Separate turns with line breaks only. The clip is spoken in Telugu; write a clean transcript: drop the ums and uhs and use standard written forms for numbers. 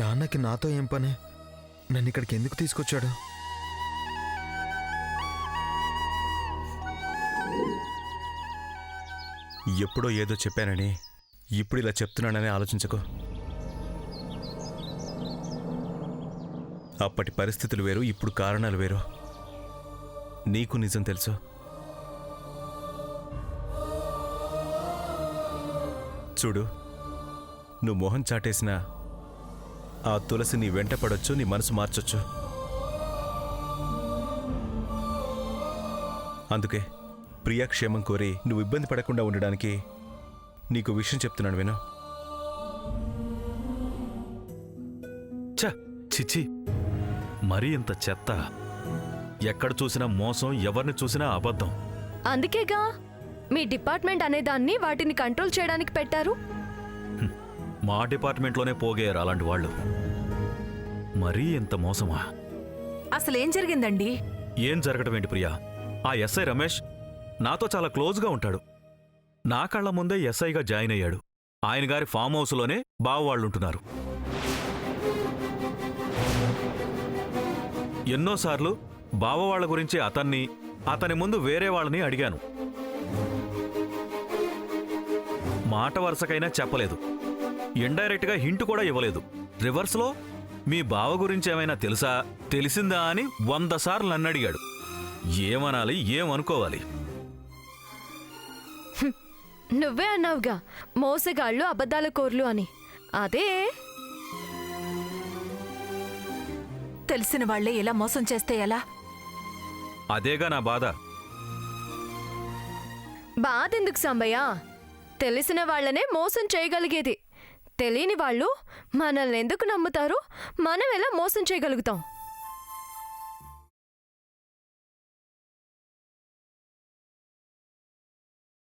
నాన్నకి నాతో ఏం పని? నన్ను ఇక్కడికి ఎందుకు తీసుకొచ్చాడు?
ఎప్పుడో ఏదో చెప్పానని ఇప్పుడు ఇలా చెప్తున్నానని ఆలోచించకు. అప్పటి పరిస్థితులు వేరు, ఇప్పుడు కారణాలు వేరు. నీకు నిజం తెలుసు. చూడు, నువ్వు మొహం చాటేసినా ఆ తులసి నీ వెంట పడొచ్చు, నీ మనసు మార్చొచ్చు. అందుకే ప్రియా క్షేమం కోరి నువ్వు ఇబ్బంది పడకుండా ఉండడానికి నీకు విషయం చెప్తున్నాను విను.
చిచి, మరీ ఇంత చెత్త. ఎక్కడ చూసినా మోసం, ఎవరిని చూసినా అబద్ధం.
అందుకేగా మీ డిపార్ట్మెంట్ అనేదాన్ని వాటిని కంట్రోల్ చేయడానికి పెట్టారు.
మా డిపార్ట్మెంట్లోనే పోగేయారు అలాంటి వాళ్ళు. మరీ ఇంత మోసమా?
అసలేం జరిగిందండి?
ఏం జరగడం ఏంటి ప్రియా? ఆ ఎస్ఐ రమేష్ నాతో చాలా క్లోజ్గా ఉంటాడు. నా కళ్ల ముందే ఎస్ఐగా జాయిన్ అయ్యాడు. ఆయన గారి ఫామ్ హౌస్లోనే బావవాళ్లుంటున్నారు. ఎన్నోసార్లు బావవాళ్ల గురించి అతని ముందు వేరే వాళ్ళని అడిగాను. మాట వరుసకైనా చెప్పలేదు. ఇండైరెక్ట్గా హింట్ కూడా ఇవ్వలేదు. రివర్స్లో మీ బావ గురించి ఏమైనా తెలుసా, తెలిసిందా అని 100 సార్లు నన్ను అడిగాడు. ఏమనాలి, ఏమనుకోవాలి?
నువ్వే అన్నావుగా మోసగాళ్ళు, అబద్ధాల కోర్లు అని. అదే
తెలిసిన వాళ్లే ఇలా మోసం చేస్తే ఎలా?
అదేగా నా బాధ.
బాధెందుకు సాంబయ్య? తెలిసిన వాళ్లనే మోసం చేయగలిగేది. తెలియని వాళ్ళు మనల్ని ఎందుకు నమ్ముతారు? మనం ఎలా మోసం చేయగలుగుతాం?